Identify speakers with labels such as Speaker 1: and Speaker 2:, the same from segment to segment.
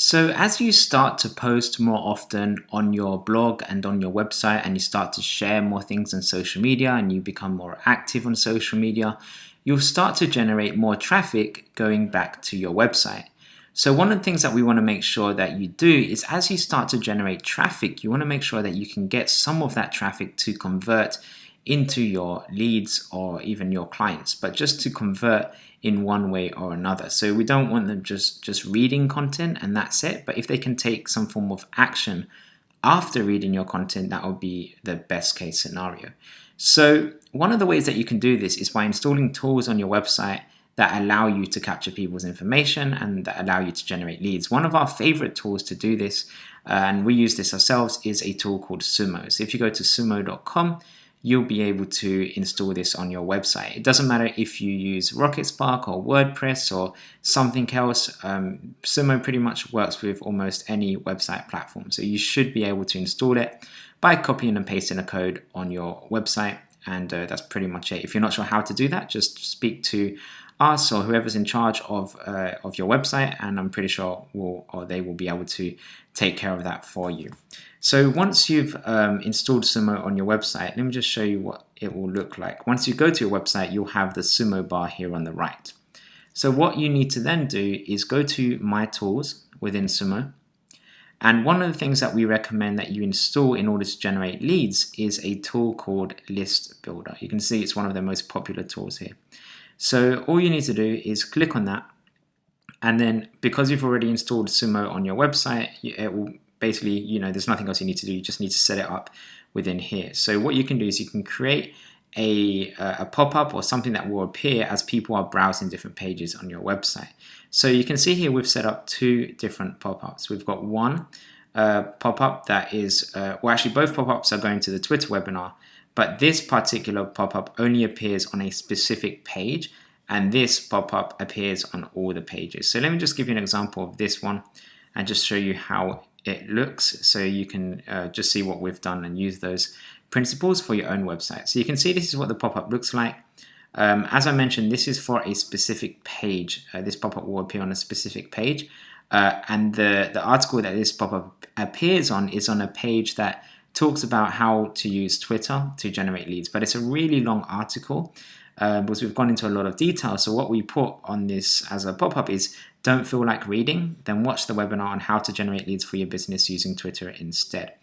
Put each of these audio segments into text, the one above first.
Speaker 1: So, as you start to post more often on your blog and on your website, and you start to share more things on social media and you become more active on social media, you'll start to generate more traffic going back to your website. So, one of the things that we want to make sure that you do is as you start to generate traffic, you want to make sure that you can get some of that traffic to convert into your leads or even your clients, but just to convert in one way or another. So we don't want them just reading content and that's it, but if they can take some form of action after reading your content, that would be the best case scenario. So one of the ways that you can do this is by installing tools on your website that allow you to capture people's information and that allow you to generate leads. One of our favorite tools to do this, and we use this ourselves, is a tool called Sumo. So if you go to sumo.com, you'll be able to install this on your website. It doesn't matter if you use RocketSpark or WordPress or something else. Sumo pretty much works with almost any website platform. So you should be able to install it by copying and pasting a code on your website. And that's pretty much it. If you're not sure how to do that, just speak to us or whoever's in charge of your website, and I'm pretty sure they will be able to take care of that for you. So once you've installed Sumo on your website, let me just show you what it will look like. Once you go to your website, you'll have the Sumo bar here on the right. So what you need to then do is go to My Tools within Sumo. And one of the things that we recommend that you install in order to generate leads is a tool called List Builder. You can see it's one of the most popular tools here. So all you need to do is click on that. And then because you've already installed Sumo on your website, it will basically, there's nothing else you need to do. You just need to set it up within here. So what you can do is you can create a pop-up or something that will appear as people are browsing different pages on your website. So you can see here we've set up two different pop-ups. We've got one pop-up that is, actually both pop-ups are going to the Twitter webinar, but this particular pop-up only appears on a specific page, and this pop-up appears on all the pages. So let me just give you an example of this one and just show you how it looks, so you can just see what we've done and use those principles for your own website. So you can see this is what the pop-up looks like. As I mentioned, this is for a specific page. This pop-up will appear on a specific page, and the article that this pop-up appears on is on a page that talks about how to use Twitter to generate leads, but it's a really long article because we've gone into a lot of detail. So what we put on this as a pop-up is, don't feel like reading, then watch the webinar on how to generate leads for your business using Twitter instead.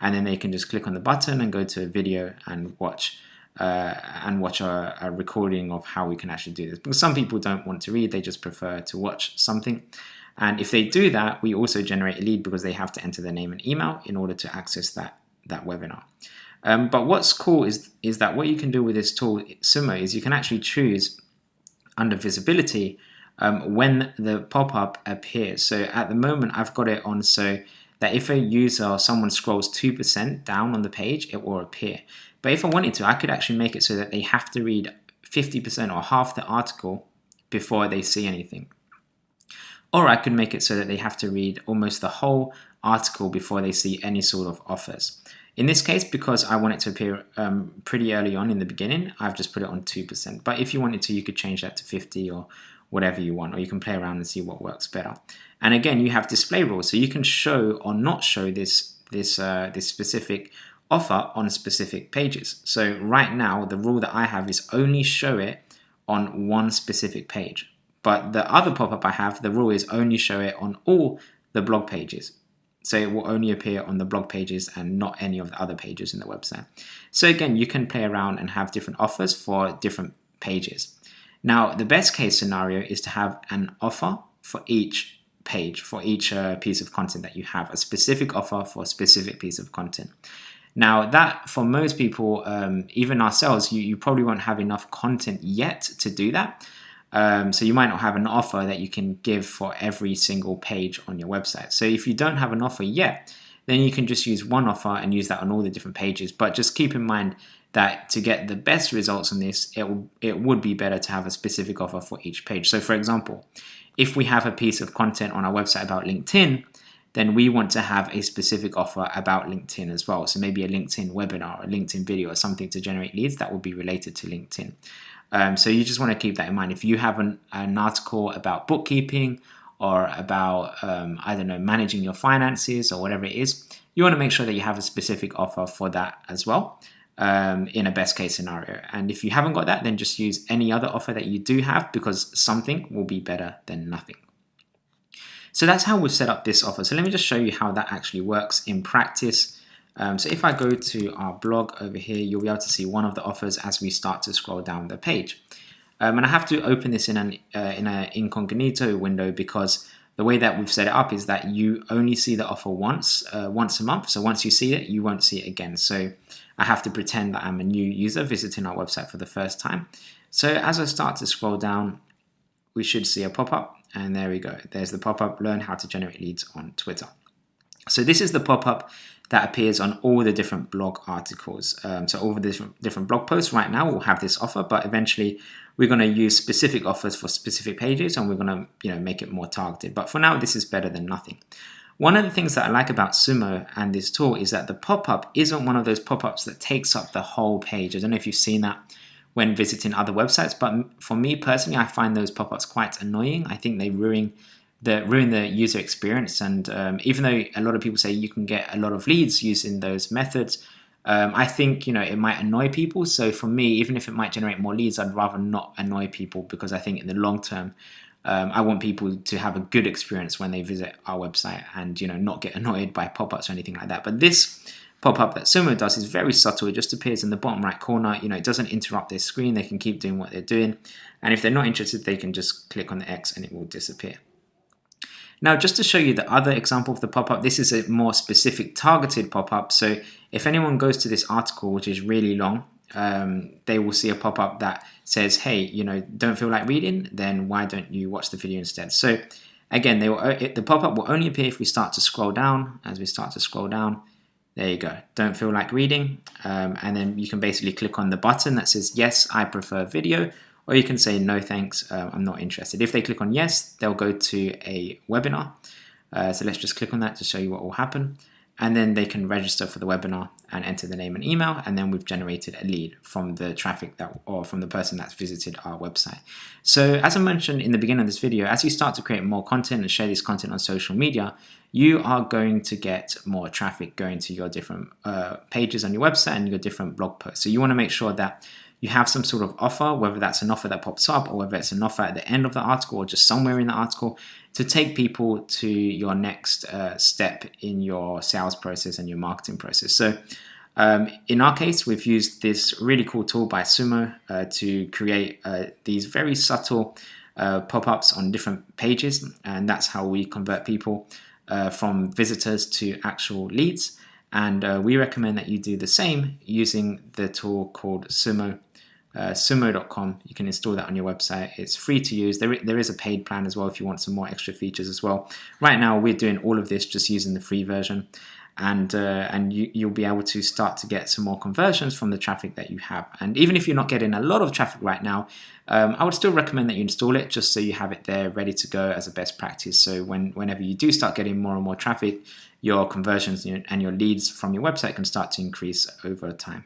Speaker 1: And then they can just click on the button and go to a video and watch a recording of how we can actually do this. Because some people don't want to read, they just prefer to watch something. And if they do that, we also generate a lead because they have to enter their name and email in order to access that webinar. But what's cool is that what you can do with this tool, Sumo, is you can actually choose under visibility when the pop-up appears. So at the moment, I've got it on so that if a user or someone scrolls 2% down on the page, it will appear. But if I wanted to, I could actually make it so that they have to read 50% or half the article before they see anything. Or I could make it so that they have to read almost the whole article before they see any sort of offers. In this case, because I want it to appear pretty early on in the beginning, I've just put it on 2%. But if you wanted to, you could change that to 50 or whatever you want, or you can play around and see what works better. And again, you have display rules, so you can show or not show this specific offer on specific pages. So right now, the rule that I have is only show it on one specific page. But the other pop-up I have, the rule is only show it on all the blog pages. So it will only appear on the blog pages and not any of the other pages in the website. So again, you can play around and have different offers for different pages. Now, the best case scenario is to have an offer for each page, for each piece of content that you have, a specific offer for a specific piece of content. Now, that for most people, even ourselves, you probably won't have enough content yet to do that. So you might not have an offer that you can give for every single page on your website. So if you don't have an offer yet, then you can just use one offer and use that on all the different pages. But just keep in mind that to get the best results on this, it would be better to have a specific offer for each page. So for example, if we have a piece of content on our website about LinkedIn, then we want to have a specific offer about LinkedIn as well. So maybe a LinkedIn webinar, a LinkedIn video, or something to generate leads that will be related to LinkedIn. So you just want to keep that in mind. If you have an article about bookkeeping or about, I don't know, managing your finances or whatever it is, you want to make sure that you have a specific offer for that as well, in a best case scenario. And if you haven't got that, then just use any other offer that you do have, because something will be better than nothing. So that's how we've set up this offer. So let me just show you how that actually works in practice. So if I go to our blog over here, you'll be able to see one of the offers as we start to scroll down the page. And I have to open this in an incognito window, because the way that we've set it up is that you only see the offer once a month. So once you see it, you won't see it again. So I have to pretend that I'm a new user visiting our website for the first time. So as I start to scroll down, we should see a pop-up, and there we go. There's the pop-up, learn how to generate leads on Twitter. So this is the pop-up that appears on all the different blog articles. So all the different blog posts right now will have this offer, but eventually we're going to use specific offers for specific pages, and we're going to make it more targeted. But for now, this is better than nothing. One of the things that I like about Sumo and this tool is that the pop-up isn't one of those pop-ups that takes up the whole page. I don't know if you've seen that when visiting other websites, but for me personally, I find those pop-ups quite annoying. I think they ruin the user experience, and even though a lot of people say you can get a lot of leads using those methods, I think it might annoy people. So for me, even if it might generate more leads, I'd rather not annoy people, because I think in the long term, I want people to have a good experience when they visit our website, and not get annoyed by pop-ups or anything like that. But this pop-up that Sumo does is very subtle. It just appears in the bottom right corner. It doesn't interrupt their screen. They can keep doing what they're doing, and if they're not interested, they can just click on the X and it will disappear. Now, just to show you the other example of the pop-up, this is a more specific targeted pop-up. So if anyone goes to this article, which is really long, they will see a pop-up that says, hey, don't feel like reading, then why don't you watch the video instead? So again, the pop-up will only appear if we start to scroll down. As we start to scroll down, there you go, don't feel like reading. And then you can basically click on the button that says, yes, I prefer video. Or you can say, no thanks, I'm not interested. If they click on yes, they'll go to a webinar. So let's just click on that to show you what will happen. And then they can register for the webinar and enter the name and email. And then we've generated a lead from the traffic or from the person that's visited our website. So as I mentioned in the beginning of this video, as you start to create more content and share this content on social media, you are going to get more traffic going to your different pages on your website and your different blog posts. So you want to make sure that you have some sort of offer, whether that's an offer that pops up or whether it's an offer at the end of the article or just somewhere in the article, to take people to your next step in your sales process and your marketing process. So in our case, we've used this really cool tool by Sumo to create these very subtle pop-ups on different pages, and that's how we convert people from visitors to actual leads. And we recommend that you do the same using the tool called Sumo. Sumo.com. You can install that on your website. It's free to use. There is a paid plan as well if you want some more extra features as well. Right now, we're doing all of this just using the free version, and you'll be able to start to get some more conversions from the traffic that you have. And even if you're not getting a lot of traffic right now, I would still recommend that you install it just so you have it there ready to go as a best practice. So whenever you do start getting more and more traffic, your conversions and your leads from your website can start to increase over time.